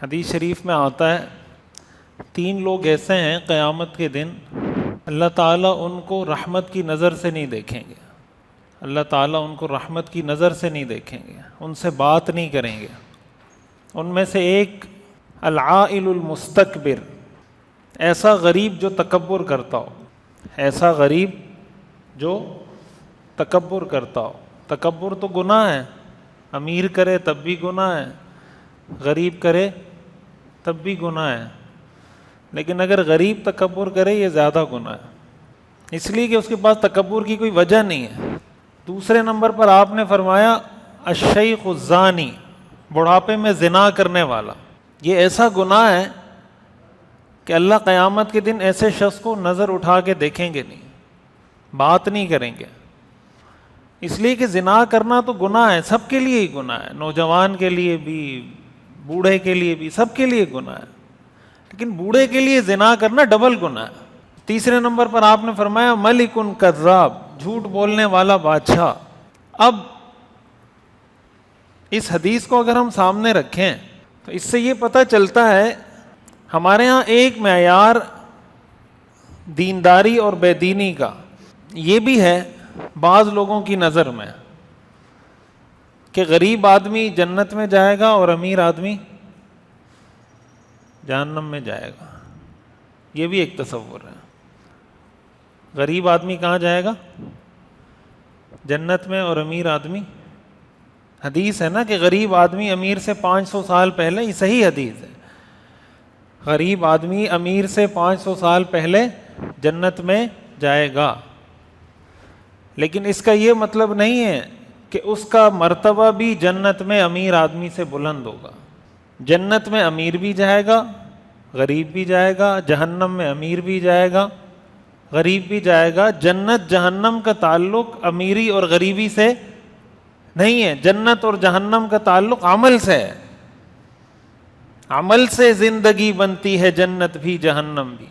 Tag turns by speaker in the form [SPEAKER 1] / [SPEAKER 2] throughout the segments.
[SPEAKER 1] حدیث شریف میں آتا ہے 3 لوگ ایسے ہیں قیامت کے دن اللہ تعالیٰ ان کو رحمت کی نظر سے نہیں دیکھیں گے، اللہ تعالیٰ ان کو رحمت کی نظر سے نہیں دیکھیں گے، ان سے بات نہیں کریں گے۔ ان میں سے ایک العائل المستکبر، ایسا غریب جو تکبر کرتا ہو، ایسا غریب جو تکبر کرتا ہو۔ تکبر تو گناہ ہے، امیر کرے تب بھی گناہ ہے، غریب کرے تب بھی گناہ ہے، لیکن اگر غریب تکبر کرے یہ زیادہ گناہ ہے، اس لیے کہ اس کے پاس تکبر کی کوئی وجہ نہیں ہے۔ دوسرے نمبر پر آپ نے فرمایا الشیخ الزانی، بڑھاپے میں زنا کرنے والا۔ یہ ایسا گناہ ہے کہ اللہ قیامت کے دن ایسے شخص کو نظر اٹھا کے دیکھیں گے نہیں، بات نہیں کریں گے، اس لیے کہ زنا کرنا تو گناہ ہے، سب کے لیے ہی گناہ ہے، نوجوان کے لیے بھی، بوڑھے کے لیے بھی، سب کے لیے گناہ ہے، لیکن بوڑھے کے لیے زنا کرنا ڈبل گناہ ہے۔ تیسرے نمبر پر آپ نے فرمایا ملک کذاب، جھوٹ بولنے والا بادشاہ۔ اب اس حدیث کو اگر ہم سامنے رکھیں تو اس سے یہ پتہ چلتا ہے ہمارے ہاں ایک معیار دینداری اور بے دینی کا یہ بھی ہے بعض لوگوں کی نظر میں کہ غریب آدمی جنت میں جائے گا اور امیر آدمی جہنم میں جائے گا، یہ بھی ایک تصور ہے۔ غریب آدمی کہاں جائے گا؟ جنت میں، اور امیر آدمی، حدیث ہے نا کہ غریب آدمی امیر سے 500 سال پہلے، یہ صحیح حدیث ہے، غریب آدمی امیر سے 500 سال پہلے جنت میں جائے گا، لیکن اس کا یہ مطلب نہیں ہے کہ اس کا مرتبہ بھی جنت میں امیر آدمی سے بلند ہوگا۔ جنت میں امیر بھی جائے گا، غریب بھی جائے گا، جہنم میں امیر بھی جائے گا، غریب بھی جائے گا۔ جنت جہنم کا تعلق امیری اور غریبی سے نہیں ہے، جنت اور جہنم کا تعلق عمل سے ہے، عمل سے زندگی بنتی ہے جنت بھی جہنم بھی۔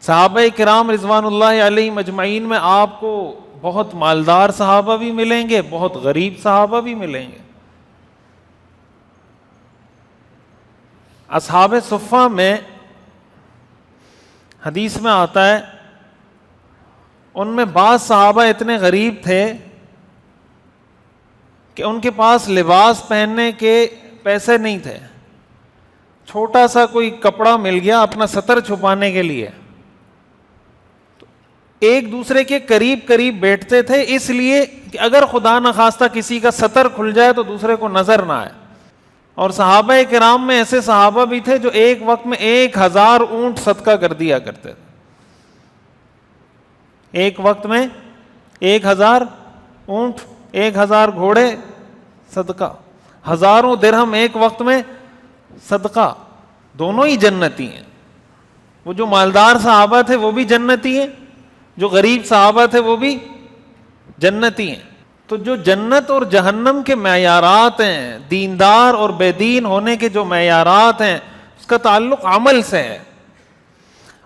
[SPEAKER 1] صحابہ کرام رضوان اللہ علیہم اجمعین میں آپ کو بہت مالدار صحابہ بھی ملیں گے، بہت غریب صحابہ بھی ملیں گے۔ اصحاب صفہ میں حدیث میں آتا ہے ان میں بعض صحابہ اتنے غریب تھے کہ ان کے پاس لباس پہننے کے پیسے نہیں تھے، چھوٹا سا کوئی کپڑا مل گیا اپنا ستر چھپانے کے لیے، تو ایک دوسرے کے قریب قریب بیٹھتے تھے، اس لیے کہ اگر خدا نخواستہ کسی کا ستر کھل جائے تو دوسرے کو نظر نہ آئے۔ اور صحابہ کرام میں ایسے صحابہ بھی تھے جو ایک وقت میں 1000 اونٹ صدقہ کر دیا کرتے تھے، ایک وقت میں 1000 اونٹ، 1000 گھوڑے صدقہ، ہزاروں درہم ایک وقت میں صدقہ، دونوں ہی جنتی ہیں۔ وہ جو مالدار صحابہ تھے وہ بھی جنتی ہیں، جو غریب صحابہ تھے وہ بھی جنتی ہیں۔ تو جو جنت اور جہنم کے معیارات ہیں، دیندار اور بے دین ہونے کے جو معیارات ہیں، اس کا تعلق عمل سے ہے،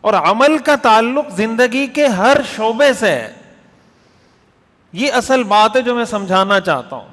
[SPEAKER 1] اور عمل کا تعلق زندگی کے ہر شعبے سے ہے۔ یہ اصل بات ہے جو میں سمجھانا چاہتا ہوں۔